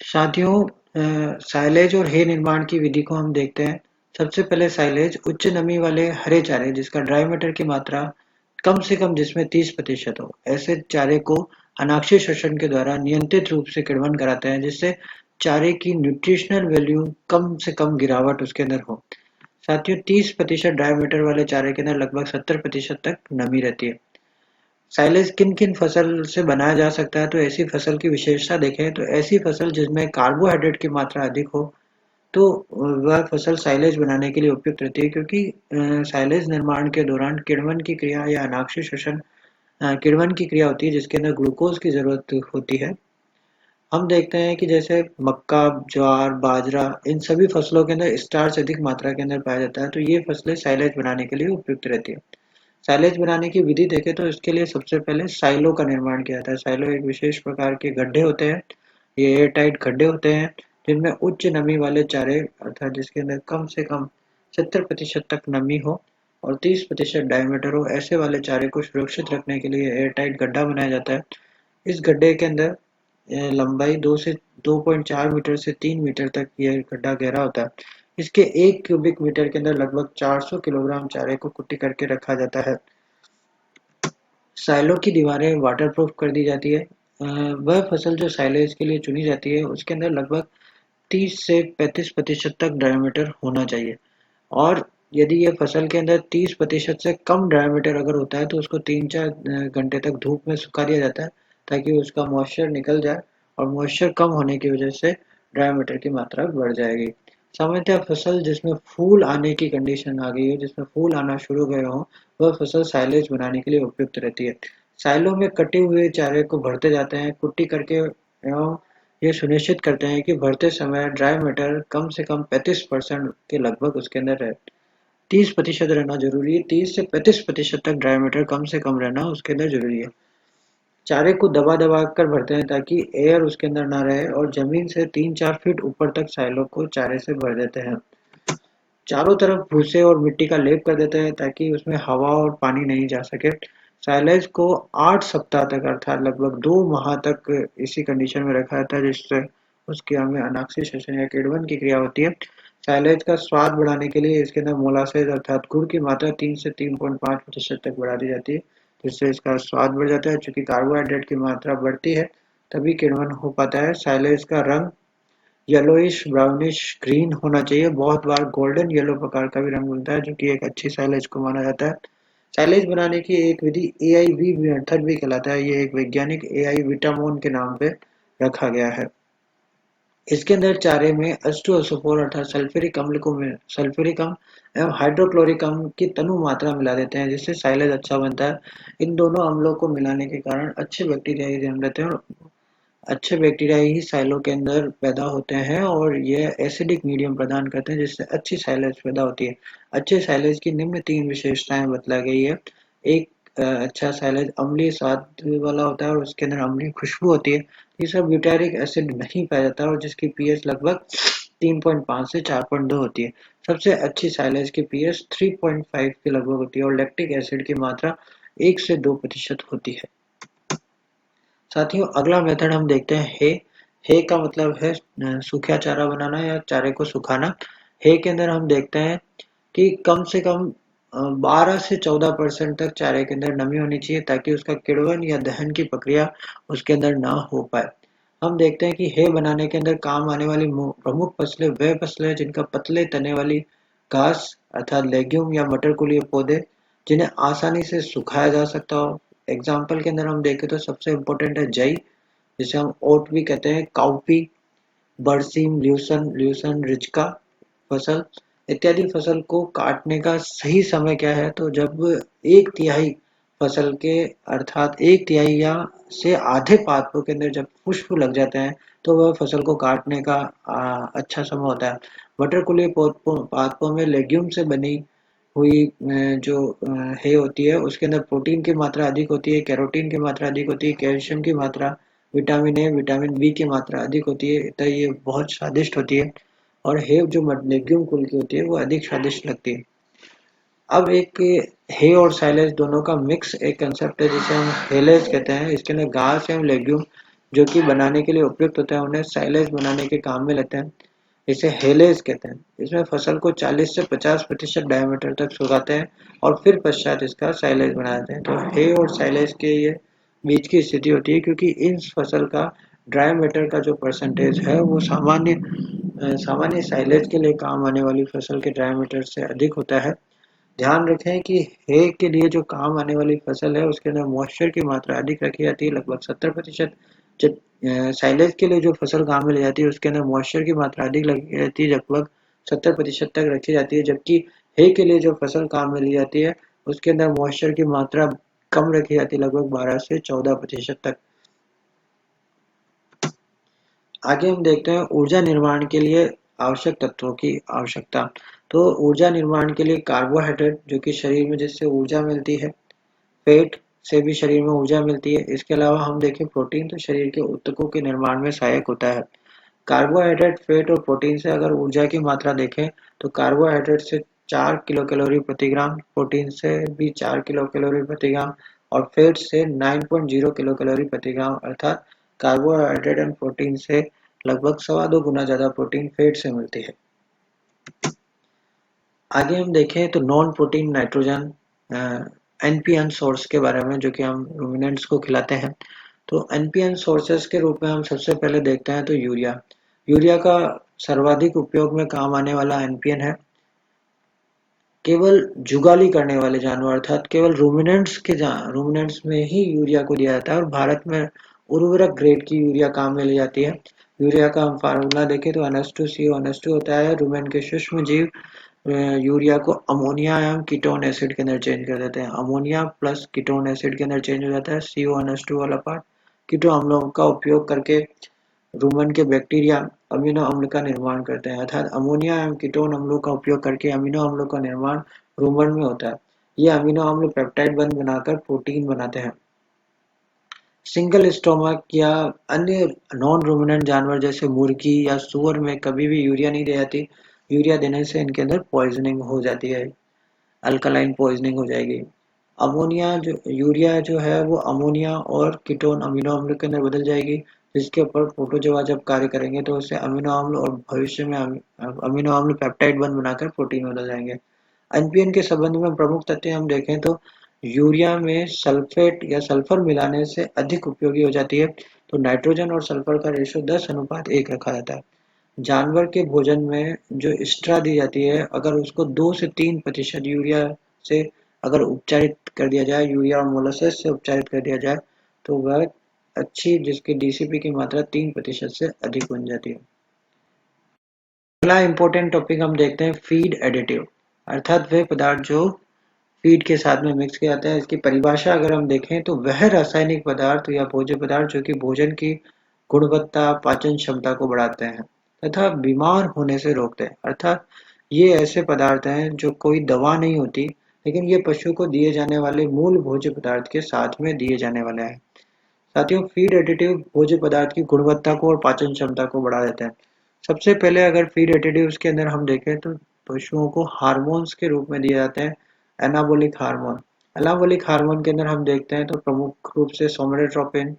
साथियों, साइलेज और हे निर्माण की विधि को हम देखते हैं। सबसे पहले साइलेज उच्च नमी वाले हरे चारे जिसका ड्राई मैटर की मात्रा कम से कम जिसमें 30% हो, ऐसे चारे को अनाक्षी शोषण के द्वारा नियंत्रित रूप से किण्वन कराते हैं, जिससे चारे की न्यूट्रिशनल वैल्यू कम से कम गिरावट उसके अंदर हो। साथियों, 30% ड्राई मैटर वाले चारे के अंदर लगभग 70% तक नमी रहती है। साइलेज किन किन फसल से बनाया जा सकता है, तो ऐसी फसल की विशेषता देखें तो ऐसी फसल जिसमें कार्बोहाइड्रेट की मात्रा अधिक हो, तो वह फसल साइलेज बनाने के लिए उपयुक्त रहती है, क्योंकि साइलेज निर्माण के दौरान किण्वन की क्रिया या अनाक्षी शोषण किण्वन की क्रिया होती है, जिसके अंदर ग्लूकोज की जरूरत होती है। हम देखते हैं कि जैसे मक्का, ज्वार, बाजरा, इन सभी फसलों के अंदर स्टार्च अधिक मात्रा के अंदर पाया जाता है, तो ये फसलें साइलेज बनाने के लिए उपयुक्त रहती है। साइलेज बनाने की विधि देखें तो इसके लिए सबसे पहले साइलो का निर्माण किया जाता है। साइलो एक विशेष प्रकार के गड्ढे होते हैं। ये एयर टाइट गड्ढे होते हैं जिनमें उच्च नमी वाले चारे अर्थात जिसके अंदर कम से कम 70% तक नमी हो और 30% डायमीटर हो, ऐसे वाले चारे को सुरक्षित रखने के लिए एयर टाइट गड्ढा बनाया जाता है। इस गड्ढे के अंदर लंबाई 2 मीटर से 3 मीटर तक यह गड्ढा गहरा होता है। इसके 1 क्यूबिक मीटर के अंदर लगभग 400 किलोग्राम चारे को कुट्टी करके रखा जाता है। साइलो की दीवारें वाटरप्रूफ कर दी जाती है। वह फसल जो साइलेज के लिए चुनी जाती है उसके अंदर लगभग 30 से 35% तक डायमीटर होना चाहिए, और यदि ये फसल के अंदर 30% से कम डायमीटर अगर होता है तो उसको 3-4 घंटे तक धूप में सुखा दिया जाता है, ताकि उसका मॉइस्चर निकल जाए, और मॉइस्चर कम होने की वजह से डायमीटर की मात्रा बढ़ जाएगी। सामान्यतः फसल जिसमें फूल आने की कंडीशन आ गई हो, जिसमें फूल आना शुरू हो गए हो, वह फसल साइलेज बनाने के लिए उपयुक्त रहती है। साइलों में कटे हुए चारे को भरते जाते हैं कुट्टी करके, एवं ये सुनिश्चित करते हैं कि भरते समय ड्राई मैटर कम से कम 35% के लगभग उसके अंदर रहे। 30% रहना जरूरी है। 30 से 35% तक ड्राई मैटर कम से कम रहना उसके अंदर जरूरी है। चारे को दबा दबा कर भरते हैं ताकि एयर उसके अंदर ना रहे, और जमीन से 3-4 फीट ऊपर तक साइलों को चारे से भर देते हैं। चारों तरफ भूसे और मिट्टी का लेप कर देते हैं ताकि उसमें हवा और पानी नहीं जा सके। साइलेज को 8 सप्ताह तक अर्थात लगभग 2 माह तक इसी कंडीशन में रखा जाता है, जिससे उसके में अनाक्षी शोषण या किण्वन की क्रिया होती है। साइलेज का स्वाद बढ़ाने के लिए इसके अंदर मोलासेज अर्थात गुड़ की मात्रा 3 से 3.5% तक बढ़ा दी जाती है, जिससे इसका स्वाद बढ़ जाता है। चूंकि कार्बोहाइड्रेट की मात्रा बढ़ती है तभी किण्वन हो पाता है। साइलेज का रंग येलोइश ब्राउनिश ग्रीन होना चाहिए, बहुत बार गोल्डन येलो प्रकार का भी रंग मिलता है, जो कि एक अच्छी साइलेज को माना जाता है। साइलेज बनाने की एक विधि एआईवी मेथड भी कहलाता है। ये एक वैज्ञानिक एआई विटामोन के नाम पे रखा गया है। इसके अंदर चारे में H2SO4 अर्थात सल्फ्यूरिक अम्ल एवं हाइड्रोक्लोरिक अम्ल की तनु मात्रा मिला देते हैं, जिससे साइलेज अच्छा बनता है। इन दोनों अम्लों को मिलाने के कारण अच्छे बैक्टीरिया जन्म लेते हैं, और अच्छे बैक्टीरिया ही साइलो के अंदर पैदा होते हैं, और ये एसिडिक मीडियम प्रदान करते हैं, जिससे अच्छी साइलेज पैदा होती है। अच्छे साइलेज की निम्न 3 विशेषताएं बतलाई गई है। एक, अच्छा साइलेज अम्लीय स्वाद वाला होता है और उसके अंदर अम्लीय खुशबू होती है। तीसरा, ब्यूटारिक एसिड नहीं पाया जाता और जिसकी पीएच लगभग 3.5 से 4.2 होती है। सबसे अच्छी साइलेज की पीएच 3.5 के लगभग होती है, और लैक्टिक एसिड की मात्रा 1 से 2% होती है। साथियों, अगला मेथड हम देखते हैं हे। हे का मतलब है सूखा चारा बनाना या चारे को सुखाना। हे के अंदर हम देखते हैं कि कम से कम 12 से 14% तक चारे के अंदर नमी होनी चाहिए, ताकि उसका किण्वन या दहन की प्रक्रिया उसके अंदर ना हो पाए। हम देखते हैं कि हे बनाने के अंदर काम आने वाली प्रमुख फसलें वह फसलें जिनका पतले तने वाली घास अर्थात लेग्यूम या मटर कुलीय पौधे जिन्हें आसानी से सुखाया जा सकता हो। एग्जाम्पल के अंदर हम देखें तो सबसे इम्पोर्टेंट है जई, जिसे हम ओट भी कहते हैं, काउपी, बरसीम, ल्यूसन ल्यूसन रिज्का फसल इत्यादि। फसल को काटने का सही समय क्या है, तो जब 1/3 फसल के अर्थात 1/3 या से आधे पादपों के अंदर जब पुष्प लग जाते हैं, तो वह फसल को काटने का अच्छा समय होता है। मटर कुलीय पादपों में लेग्यूम से बनी हुई जो हे होती है उसके अंदर प्रोटीन की मात्रा अधिक होती है, कैरोटीन की मात्रा अधिक होती है, कैल्शियम की मात्रा, विटामिन ए विटामिन बी की मात्रा अधिक होती है, तो ये बहुत स्वादिष्ट होती है। और हे जो लेग्यूम कुल की होती है वो अधिक स्वादिष्ट लगती है। अब एक हे और साइलेज दोनों का मिक्स एक कंसेप्ट है जिसे हम हेलेज कहते हैं। इसके अंदर घास एवं लेग्यूम जो कि बनाने के लिए उपयुक्त होते हैं उन्हें साइलेज बनाने के काम में लेते हैं। इसे हेलेज कहते हैं। इसमें फसल को 40 से 50% डायमीटर तक सुखाते हैं और फिर पश्चात इसका साइलेज बनाते हैं। तो हे और साइलेज के ये बीच की स्थिति होती है, क्योंकि इस फसल का ड्राई मैटर का जो परसेंटेज है वो सामान्य साइलेज के लिए काम आने वाली फसल के ड्राई मैटर से अधिक होता है। ध्यान रखें कि हे के लिए जो काम आने वाली फसल है उसके अंदर मॉइस्चर की मात्रा अधिक रखी जाती है, लगभग 70%। जब साइलेज के लिए जो फसल काम में ली जाती है उसके अंदर मॉइस्चर की मात्रा अधिक लगी रहती है, लगभग 70% तक रखी जाती है। जबकि हे के लिए जो फसल काम में ली जाती है उसके अंदर मॉइस्चर की मात्रा कम रखी जाती है, लगभग 12 से 14% तक। आगे हम देखते हैं ऊर्जा निर्माण के लिए आवश्यक तत्वों की आवश्यकता। तो ऊर्जा निर्माण के लिए कार्बोहाइड्रेट, जो कि शरीर में जिससे ऊर्जा मिलती है, फैट से भी शरीर में ऊर्जा मिलती है। इसके अलावा हम देखें प्रोटीन, तो शरीर के ऊतकों के निर्माण में सहायक होता है। कार्बोहाइड्रेट, फैट और प्रोटीन से अगर ऊर्जा की मात्रा देखें तो कार्बोहाइड्रेट से 4 किलो कैलोरी प्रति ग्राम, प्रोटीन से भी 4 किलो कैलोरी प्रति ग्राम और फैट से 9.0 किलो कैलोरी प्रति ग्राम, अर्थात कार्बोहाइड्रेट एंड प्रोटीन से लगभग 2.25 गुना ज्यादा प्रोटीन फैट से मिलती है। आगे हम देखें तो non protein nitrogen NPN source के बारे में, जो कि हम रूमिनेंट्स को खिलाते हैं। तो एनपीएन सोर्सेस के रूप में हम सबसे पहले देखते हैं तो यूरिया। यूरिया का सर्वाधिक उपयोग में काम आने वाला एनपीएन है। केवल जुगाली करने वाले जानवर अर्थात केवल रूमिनेंट्स में ही यूरिया को दिया जाता है और भारत में उर्वरक ग्रेड की यूरिया काम में ली जाती है। यूरिया का हम फार्मूला देखें तो NH2CO NH2 होता है। रूमेन के सूक्ष्म जीव यूरिया को अमोनिया एवं कीटोन एसिड के अंदर चेंज कर देते हैं। अमोनिया प्लस कीटोन एसिड के अंदर चेंज हो जाता है CONH2 वाला पार्ट। कीटो अम्लों का उपयोग करके रूमन के बैक्टीरिया अमीनो अम्ल का निर्माण करते हैं, अर्थात अमोनिया एवं कीटोन अम्लों का उपयोग करके अमीनो अम्लों का निर्माण रूमन में होता है। ये अमीनो अम्ल पेप्टाइड बंध बनाकर प्रोटीन बनाते हैं। सिंगल स्टोमक या अन्य नॉन रूमिनेंट जानवर जैसे मुर्गी या सुअर में कभी भी यूरिया नहीं दी जाती। यूरिया देने से इनके अंदर पॉइजनिंग हो जाती है, अल्कलाइन पॉइजनिंग हो जाएगी। यूरिया जो है वो अमोनिया और कीटोन अमीनो अम्ल के अंदर बदल जाएगी, जिसके ऊपर प्रोटोजोआ जब कार्य करेंगे तो उससे अमीनो अम्ल और भविष्य में अमीनो अम्ल पेप्टाइड बंध बनाकर प्रोटीन में बदल जाएंगे। एनपीएन के संबंध में प्रमुख तथ्य हम देखें तो यूरिया में सल्फेट या सल्फर मिलाने से अधिक उपयोगी हो जाती है। तो नाइट्रोजन और सल्फर का रेशो 10:1 रखा जाता है। जानवर के भोजन में जो एक्स्ट्रा दी जाती है, अगर उसको 2 से 3% यूरिया से अगर उपचारित कर दिया जाए, यूरिया और मोलासेस से उपचारित कर दिया जाए, तो वह अच्छी जिसकी डीसीपी की मात्रा 3% से अधिक बन जाती है। अगला इम्पोर्टेंट टॉपिक हम देखते हैं फीड एडिटिव, अर्थात वे पदार्थ जो फीड के साथ में मिक्स किए जाते हैं। इसकी परिभाषा अगर हम देखें तो वह रासायनिक पदार्थ या भोज्य पदार्थ जो कि भोजन की गुणवत्ता, पाचन क्षमता को बढ़ाते हैं तथा बीमार होने से रोकते हैं। अर्थात ये ऐसे पदार्थ हैं जो कोई दवा नहीं होती, लेकिन ये पशु को दिए जाने वाले मूल भोज्य पदार्थ के साथ में दिए जाने वाले हैं। साथियों, फीड एडिटिव भोज्य पदार्थ की गुणवत्ता को और पाचन क्षमता को बढ़ा देते हैं। सबसे पहले अगर फीड एडिटिव्स के अंदर हम देखें तो पशुओं को हार्मोन्स के रूप में दिए जाते हैं एनाबोलिक हार्मोन। एनाबोलिक हार्मोन के अंदर हम देखते हैं तो प्रमुख रूप से सोमेटोट्रोपिन,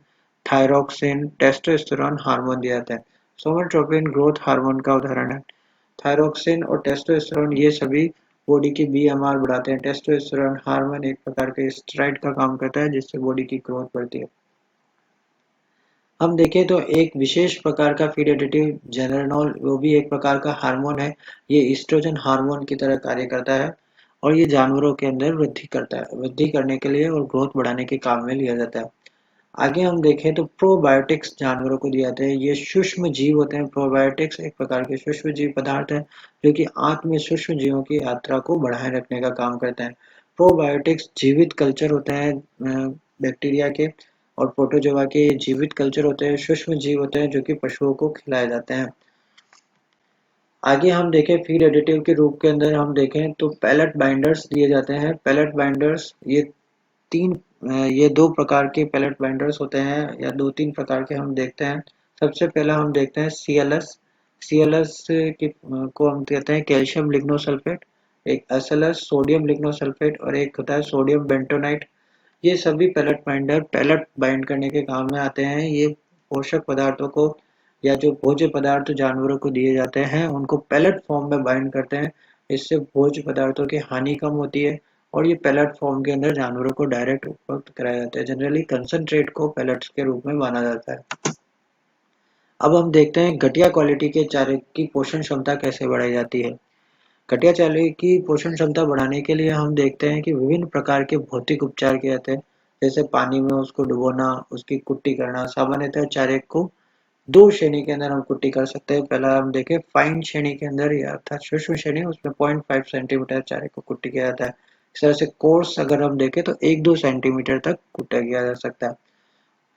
थायरोक्सिन, टेस्टोस्टेरोन हार्मोन दिया जाता है। सोमेटोट्रोपिन ग्रोथ हार्मोन का उदाहरण है। थायरोक्सिन और टेस्टोस्टेरोन ये सभी बॉडी की बीएमआर बढ़ाते हैं। टेस्टोस्टेरोन हार्मोन एक प्रकार के स्टेरॉइड का काम करता है जिससे बॉडी की ग्रोथ बढ़ती है। हम देखें तो एक विशेष प्रकार का फीड एडिटिव जेनरेनॉल, वो भी एक प्रकार का हार्मोन है। ये ईस्ट्रोजन हार्मोन की तरह कार्य करता है और ये जानवरों के अंदर वृद्धि करता है, वृद्धि करने के लिए और ग्रोथ बढ़ाने के काम में लिया जाता है। आगे हम देखें तो प्रोबायोटिक्स जानवरों को दिए जाते हैं। ये सूक्ष्म जीव होते हैं। प्रोबायोटिक्स एक प्रकार के सूक्ष्म जीव पदार्थ है जो कि आंत में सूक्ष्म जीवों की यात्रा को बढ़ाए रखने का काम करते हैं। प्रोबायोटिक्स जीवित कल्चर होते हैं बैक्टीरिया के, और प्रोटोजोआ के जीवित कल्चर होते हैं, सूक्ष्म जीव होते हैं जो कि पशुओं को खिलाए जाते हैं। आगे हम देखें फीड एडिटिव के रूप के अंदर हम देखें तो पैलेट बाइंडर्स दिए जाते हैं। पैलेट बाइंडर्स ये दो प्रकार के पैलेट बाइंडर्स होते हैं या 2-3 प्रकार के हम देखते हैं। सबसे पहला हम देखते हैं सीएलएस। सीएलएस को हम कहते हैं कैल्शियम लिग्नोसल्फेट, एक एसएलएस सोडियम लिग्नोसल्फेट और एक होता है सोडियम बेंटोनाइट। ये सभी पैलेट बाइंडर पैलेट बाइंड करने के काम में आते हैं। ये पोषक पदार्थों को या जो भोज्य पदार्थ जानवरों को दिए जाते हैं उनको पैलेट फॉर्म में बाइंड करते हैं। इससे भोज्य पदार्थों की हानि कम होती है और ये पैलेट फॉर्म के अंदर जानवरों को डायरेक्ट उपलब्ध कराया जाता है। जनरली कंसंट्रेट को पैलेट्स के रूप में माना जाता है। अब हम देखते हैं घटिया क्वालिटी के चारे की पोषण क्षमता कैसे बढ़ाई जाती है। घटिया चारे की पोषण क्षमता बढ़ाने के लिए हम देखते हैं कि विभिन्न प्रकार के भौतिक उपचार किए जाते हैं, जैसे पानी में उसको डुबोना, उसकी कुट्टी करना। सामान्यतः चारे को दो श्रेणी के अंदर हम कुट्टी कर सकते हैं। पहला हम देखें फाइन श्रेणी के अंदर या अर्थात सूक्ष्म श्रेणी, उसमें 0.5 सेंटीमीटर चारे को कुट्टी किया जाता है। इस तरह से कोर्स अगर हम देखें तो 1-2 सेंटीमीटर तक कुटा किया जा सकता है।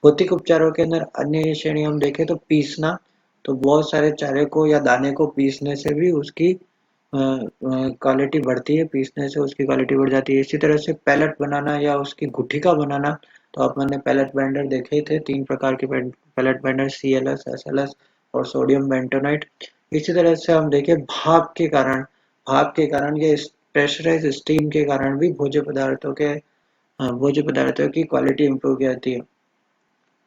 भौतिक उपचारों के अंदर अन्य श्रेणी हम देखें तो पीसना, तो बहुत सारे चारे को या दाने को पीसने से भी उसकी क्वालिटी बढ़ती है, पीसने से उसकी क्वालिटी बढ़ जाती है। इसी तरह से पैलेट बनाना या उसकी गुठिका बनाना, तो अपने पैलेट बाइंडर देखे थे, 3 प्रकार के पैलेट बाइंडर, CLS, SLS और सोडियम बेंटोनाइट। इसी तरह से हम देखें भाप के कारण या प्रेशराइज स्टीम के कारण भी भोज्य पदार्थों की क्वालिटी इंप्रूव की जाती है।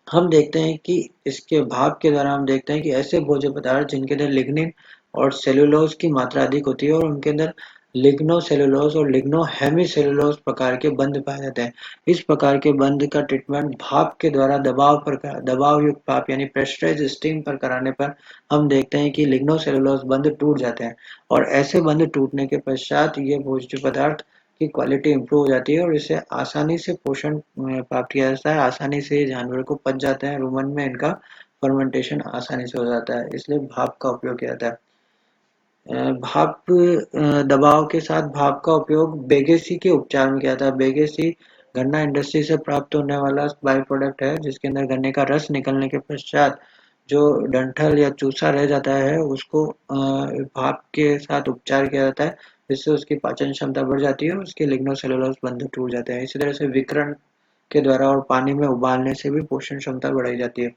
हम देखते हैं कि इसके भाप के द्वारा हम देखते हैं कि ऐसे भोज्य पदार्थ जिनके अंदर लिग्निन और सेलुलोज की मात्रा अधिक होती है और उनके अंदर लिग्नोसेलुलोज और लिग्नोहेमीसेलुलोज प्रकार के बंध पाए जाते हैं। इस प्रकार के बंध का ट्रीटमेंट भाप के द्वारा दबाव युक्त भाप यानी प्रेशराइज स्टीम पर कराने पर हम देखते हैं कि लिग्नोसेलुलोज बंध टूट जाते हैं और ऐसे बंध टूटने के पश्चात ये भोज्य पदार्थ की क्वालिटी इंप्रूव हो जाती है और इसे आसानी से पोषण प्राप्त किया जाता है। आसानी से जानवर को पच जाते हैं, रुमन में इनका फर्मेंटेशन आसानी से हो जाता है, इसलिए भाप का उपयोग किया जाता है। दबाव के साथ भाप का उपयोग बेगेसी के उपचार में किया जाता है। बेगेसी गन्ना इंडस्ट्री से प्राप्त होने वाला बाई प्रोडक्ट है, जिसके अंदर गन्ने का रस निकलने के पश्चात जो डंठल या चूसा रह जाता है उसको भाप के साथ उपचार किया जाता है, जिससे उसकी पाचन क्षमता बढ़ जाती है और उसके लिग्नोसेलुलोज बंध टूट जाते हैं। इसी तरह से विकर्ण के द्वारा और पानी में उबालने से भी पोषण क्षमता बढ़ाई जाती है।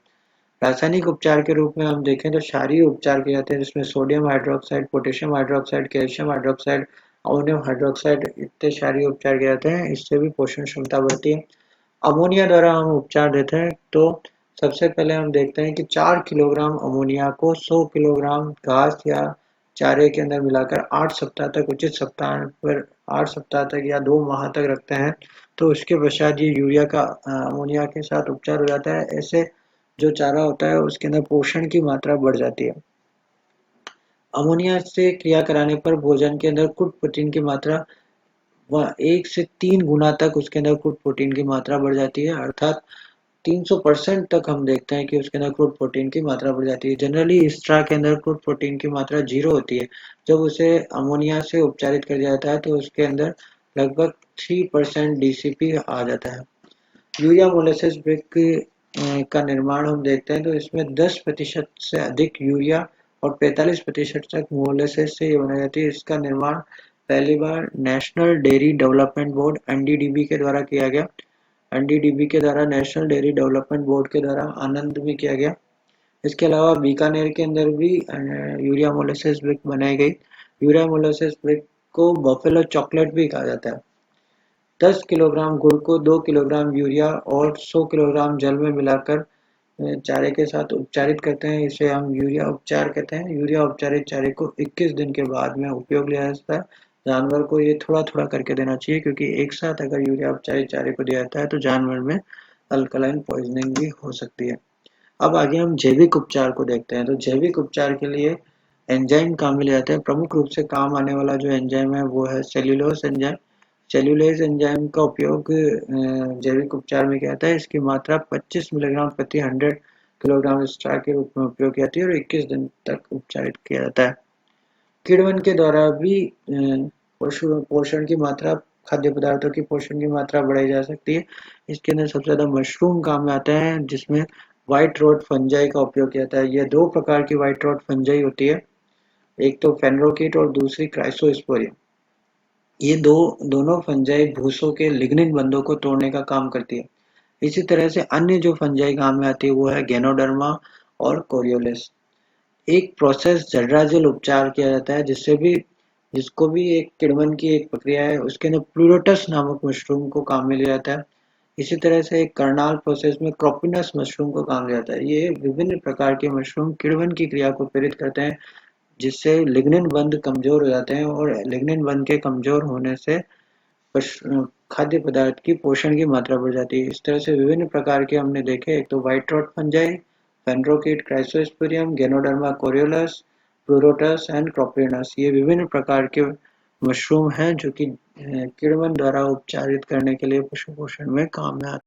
रासायनिक उपचार के रूप में हम देखें तो क्षारीय उपचार किए जाते हैं, जिसमें sodium hydroxide, potassium hydroxide, calcium hydroxide, ammonium hydroxide इतने क्षारीय उपचार किए जाते हैं। इससे भी पोषण क्षमता बढ़ती है। अमोनिया द्वारा हम उपचार देते हैं तो सबसे पहले हम देखते हैं कि 4 किलोग्राम अमोनिया को 100 किलोग्राम घास या चारे के अंदर मिलाकर 8 सप्ताह तक उचित सप्ताह पर 8 सप्ताह तक या 2 माह तक रखते हैं, तो उसके पश्चात ये यूरिया का अमोनिया के साथ उपचार हो जाता है। ऐसे जो चारा होता है उसके अंदर पोषण की मात्रा बढ़ जाती है। अमोनिया से क्रिया कराने पर भोजन के अंदर कुट प्रोटीन की मात्रा 1 से 3 गुना तक उसके अंदर क्रूड प्रोटीन की मात्रा बढ़ जाती है, अर्थात 300% तक हम देखते हैं कि उसके अंदर क्रूड प्रोटीन की मात्रा बढ़ जाती है। जनरली इस तरह के अंदर क्रूड प्रोटीन की मात्रा 0 होती है। जब उसे अमोनिया से उपचारित कर दिया जाता है तो उसके अंदर लगभग 3% DCP आ जाता है। यूरिया मोलेसिस ब्रिक का निर्माण हम देखते हैं तो इसमें 10% से अधिक यूरिया और 45% तक मोलेसिस से ये बनाई जाती है। इसका निर्माण पहली बार national dairy development board NDDB के द्वारा किया गया। NDDB के द्वारा नेशनल डेयरी डेवलपमेंट बोर्ड के द्वारा आनंद में किया गया। इसके अलावा बीकानेर के अंदर भी यूरिया मोलेसिस ब्रिक बनाई गई। यूरिया मोलेसिस ब्रिक को बफेलो चॉकलेट भी कहा जाता है। 10 किलोग्राम गुड़ को 2 किलोग्राम यूरिया और 100 किलोग्राम जल में मिलाकर चारे के साथ उपचारित करते हैं। इसे हम यूरिया उपचार कहते हैं। यूरिया उपचारित चारे को 21 दिन के बाद में उपयोग लिया जाता है। जानवर को ये थोड़ा थोड़ा करके देना चाहिए, क्योंकि एक साथ अगर यूरिया उपचारित चारे को दिया जाता है तो जानवर में अल्कलाइन पॉइजनिंग भी हो सकती है। अब आगे हम जैविक उपचार को देखते हैं। तो जैविक उपचार के लिए एंजाइम काम में ले जाते हैं। प्रमुख रूप से काम आने वाला जो एंजाइम है वो है सेल्यूलोज एंजाइम। सेल्यूलेज एंजाइम का उपयोग जैविक उपचार में किया जाता है। इसकी मात्रा 25 मिलीग्राम प्रति 100 किलोग्राम स्टार के रूप में उपयोग की जाती है और 21 दिन तक उपचारित किया जाता है। किण्वन के द्वारा भी पोषण की मात्रा, खाद्य पदार्थों की पोषण की मात्रा बढ़ाई जा सकती है। इसके अंदर सबसे ज्यादा मशरूम काम में आता है, जिसमें व्हाइट रॉट फंजाई का उपयोग किया जाता है। यह 2 प्रकार की व्हाइट रॉट फंजाई होती है, एक तो फेनरोकिट और दूसरी क्राइसोस्पोरियम। ये दोनों फंजाई भूसों के लिग्निन बंधों को तोड़ने का काम करती है। इसी तरह से अन्य जो फंजाई काम में आती है वो है गैनोडर्मा और कोरियोलिस। एक प्रोसेस जर्राजिल उपचार किया जाता है, जिसको भी एक किण्वन की एक प्रक्रिया है। उसके अंदर प्लूरोटस नामक मशरूम को काम में लिया जाता है। इसी तरह से एक कर्नाल प्रोसेस में क्रोपिनस मशरूम को काम जाता है। ये विभिन्न प्रकार के मशरूम किण्वन की क्रिया को प्रेरित करते हैं, जिससे लिग्निन बंध कमजोर हो जाते हैं और लिग्निन बंध के कमजोर होने से खाद्य पदार्थ की पोषण की मात्रा बढ़ जाती है। इस तरह से विभिन्न प्रकार के हमने देखे, एक तो व्हाइट रॉट फंजाई, फेनरोकिट, क्राइसोस्पोरियम, गेनोडर्मा कोरियोलस, प्लूरोटस एंड क्रोपिनस। ये विभिन्न प्रकार के मशरूम हैं जो कि किण्वन द्वारा उपचारित करने के लिए पशु पोषण में काम में आते हैं।